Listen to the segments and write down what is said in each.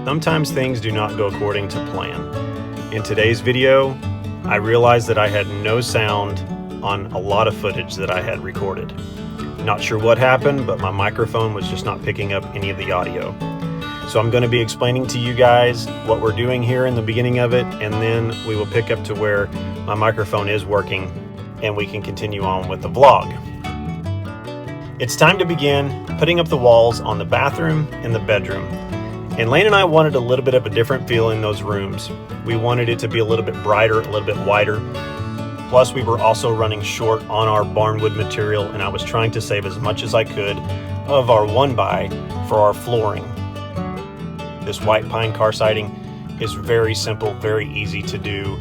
Sometimes things do not go according to plan. In today's video, I realized that I had no sound on a lot of footage that I had recorded. Not sure what happened, but my microphone was just not picking up any of the audio. So I'm going to be explaining to you guys what we're doing here in the beginning of it, and then we will pick up to where my microphone is working and we can continue on with the vlog. It's time to begin putting up the walls on the bathroom and the bedroom. And Laine and I wanted a little bit of a different feel in those rooms. We wanted it to be a little bit brighter, a little bit wider. Plus we were also running short on our barnwood material, and I was trying to save as much as I could of our 1x for our flooring. This white pine car siding is very simple, very easy to do.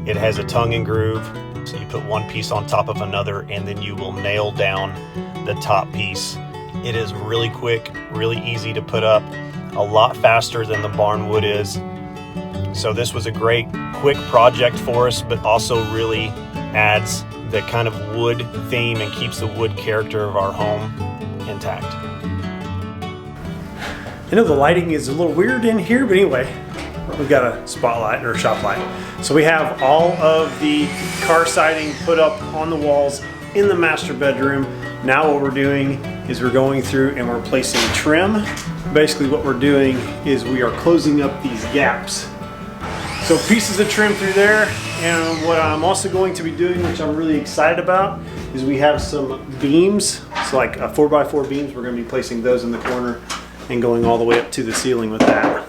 It has a tongue and groove, so you put one piece on top of another and then you will nail down the top piece. It is really quick, really easy to put up, a lot faster than the barnwood is. So this was a great quick project for us, but also really adds the kind of wood theme and keeps the wood character of our home intact. I know the lighting is a little weird in here, but anyway, we've got a spotlight or a shop light. So we have all of the car siding put up on the walls in the master bedroom. Now what we're doing is we're going through and we're placing trim. Basically what we're doing is we are closing up these gaps. So pieces of trim through there, and what I'm also going to be doing, which I'm really excited about, is we have some beams. It's like a 4x4 beams. We're going to be placing those in the corner and going all the way up to the ceiling with that.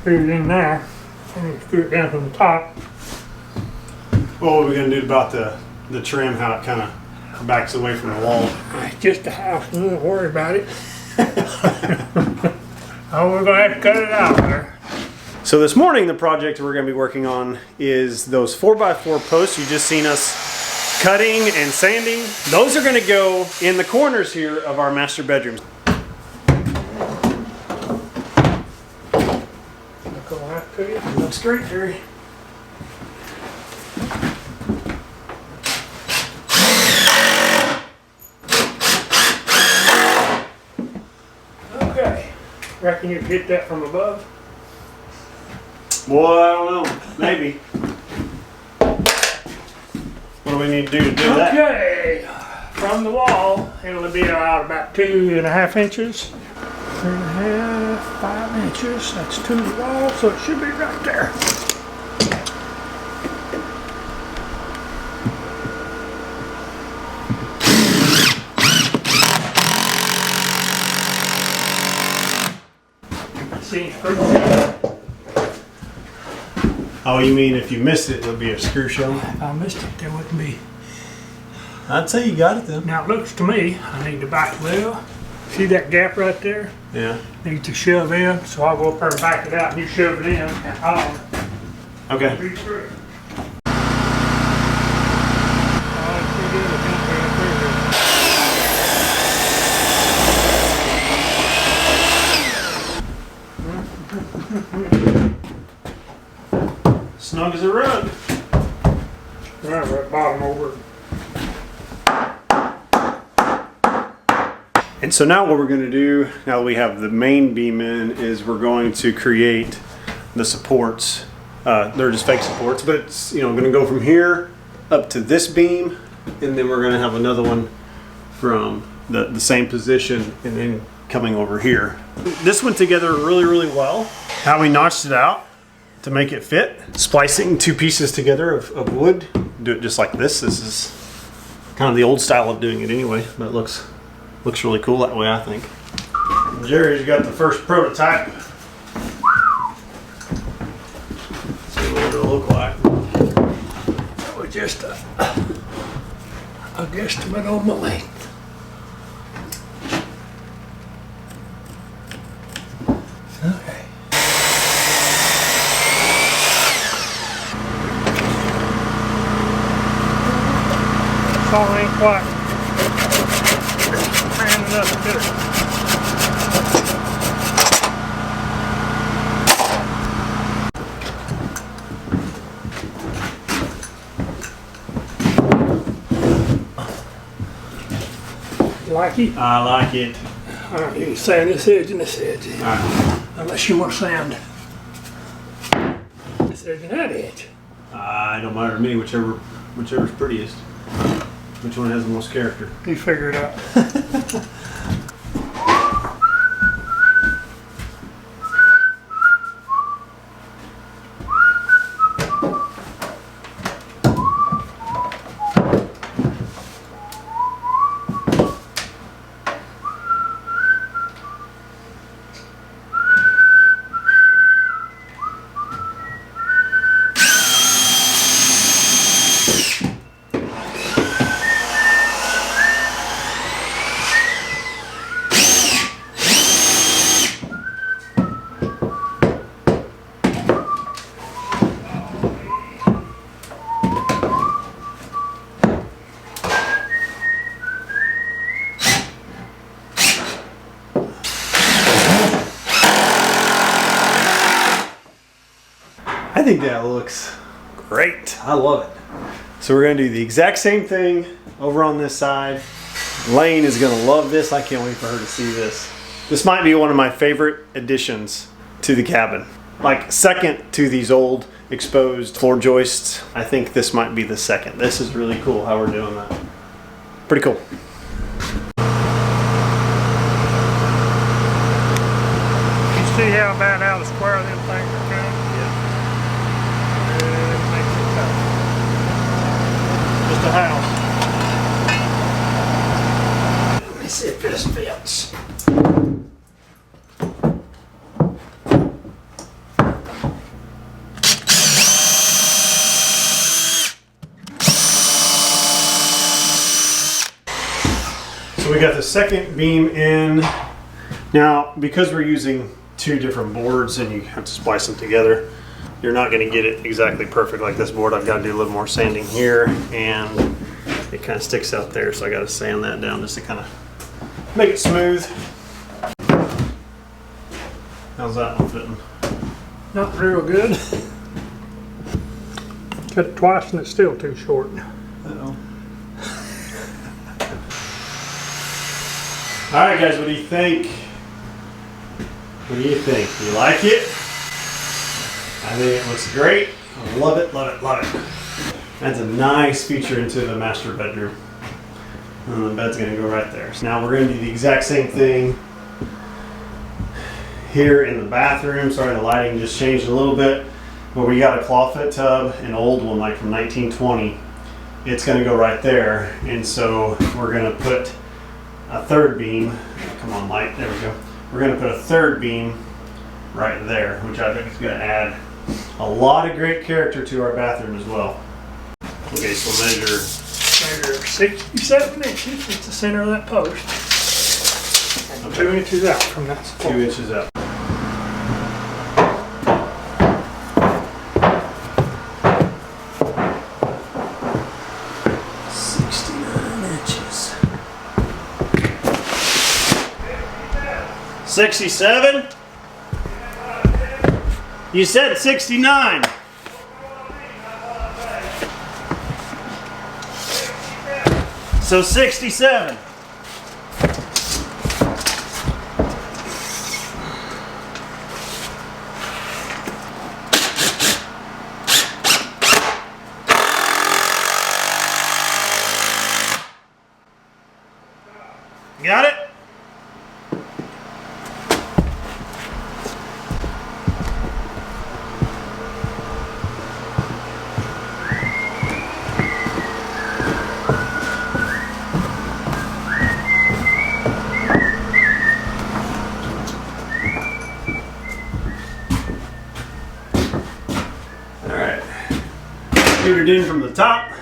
Screw it in there, and then screw it down from the top. What are we going to do about the trim, how it kind of backs away from the wall? It's just a house, don't worry about it. Oh, we're going to have to cut it out there. So this morning the project we're going to be working on is those 4x4 posts you just seen us cutting and sanding. Those are going to go in the corners here of our master bedrooms. Looks great, Jerry. Okay. Reckon you could hit that from above? Boy, I don't know. Maybe. What do we need to do that? Okay. From the wall, it'll be about 2.5 inches. 3.5, 5 inches. That's to the wall, so it should be right there. See, oh, you mean if you missed it, there'll be a screw show? if I missed it, there wouldn't be. I'd say you got it then. Now it looks to me, I need to back well. See that gap right there? Yeah. Need to shove in, so I'll go up there and back it out and you shove it in and I'll Okay. be through. Snug as a rug. Right bottom over. And so now what we're going to do, now that we have the main beam in, is we're going to create the supports. They're just fake supports, but it's, you know, going to go from here up to this beam, and then we're going to have another one from the same position and then coming over here. This went together really, really well. How we notched it out to make it fit. Splicing two pieces together of wood. Do it just like this. This is kind of the old style of doing it anyway, but it looks really cool that way, I think. Jerry's got the first prototype. See what it'll look like. That was just a guesstimate on the length. Okay. Saw ain't quite man enough to do it. You like it? I like it. Alright, you can sand this edge and this edge. Alright. Unless you want to sand this edge and that edge. It don't matter to me, whichever's prettiest. Which one has the most character? You figure it out. I think that looks great. I love it. So we're gonna do the exact same thing over on this side. Laine is gonna love this. I can't wait for her to see this. This might be one of my favorite additions to the cabin. Like second to these old exposed floor joists. I think this might be the second. This is really cool how we're doing that. Pretty cool. You see how bad out of square them things are coming? It makes it tough. Just a house. Let me see if this fits. So we got the second beam in. Now, because we're using two different boards and you have to splice them together, you're not going to get it exactly perfect like this board. I've got to do a little more sanding here, and it kind of sticks out there, so I got to sand that down just to kind of make it smooth. How's that one fitting? Not real good. Cut it twice and it's still too short. Uh-oh. All right, guys, what do you think? What do you think? Do you like it? I think it looks great. I love it, love it, love it. Adds a nice feature into the master bedroom. And the bed's gonna go right there. So now we're gonna do the exact same thing here in the bathroom. Sorry, the lighting just changed a little bit. But we got a clawfoot tub, an old one like from 1920. It's gonna go right there. And so we're gonna put a third beam. Come on, light, there we go. We're gonna put a third beam right there, which I think is gonna add a lot of great character to our bathroom as well. Okay, so measure 67 inches. It's the center of that post. And 2 inches out from that support. 2 inches up. $67? You said 69. So 67. Got it? Figured in from the top.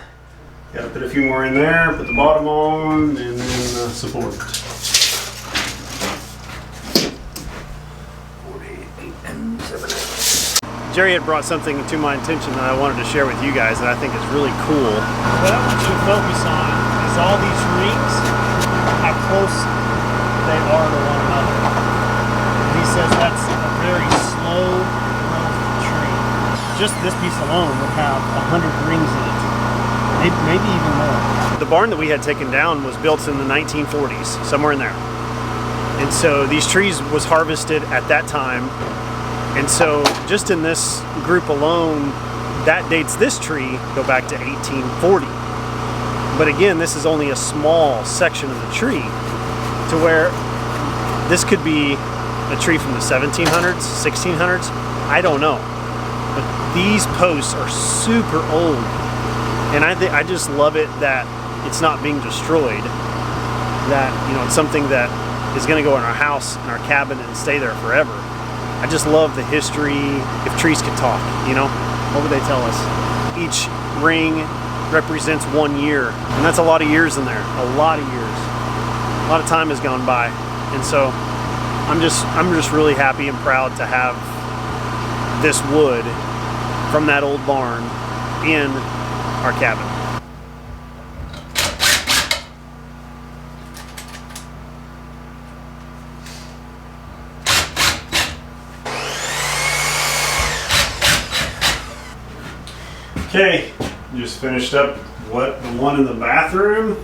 Got to put a few more in there, put the bottom on, and then support. 48 and 7/8. Jerry had brought something to my attention that I wanted to share with you guys that I think is really cool. Well, I want you to focus on all these rings, how close they are to one another. And he says that's a very slow growth tree. Just this piece alone would have 100 rings in it, maybe even more. The barn that we had taken down was built in the 1940s, somewhere in there. And so these trees was harvested at that time. And so just in this group alone, that dates this tree go back to 1840. But again, this is only a small section of the tree to where this could be a tree from the 1700s, 1600s, I don't know. But these posts are super old. And I just love it that it's not being destroyed. That, you know, it's something that is going to go in our house, in our cabin, and stay there forever. I just love the history. If trees could talk, you know, what would they tell us? Each ring represents 1 year, and that's a lot of years in there. A lot of years. A lot of time has gone by, and so I'm just really happy and proud to have this wood from that old barn in our cabin. Okay, just finished up the one in the bathroom.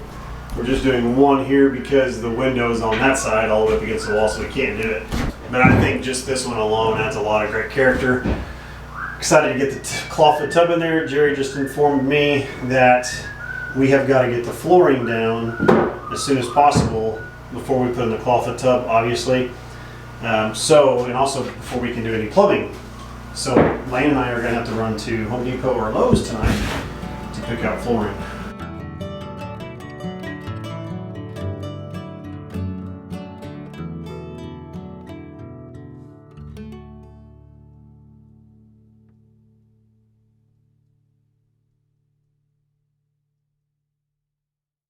We're just doing one here because the window is on that side all the way up against the wall, so we can't do it. But I think just this one alone adds a lot of great character. Excited to get the clawfoot tub in there. Jerry just informed me that we have got to get the flooring down as soon as possible before we put in the clawfoot tub, obviously. And also before we can do any plumbing. So Laine and I are going to have to run to Home Depot or Lowe's tonight to pick out flooring.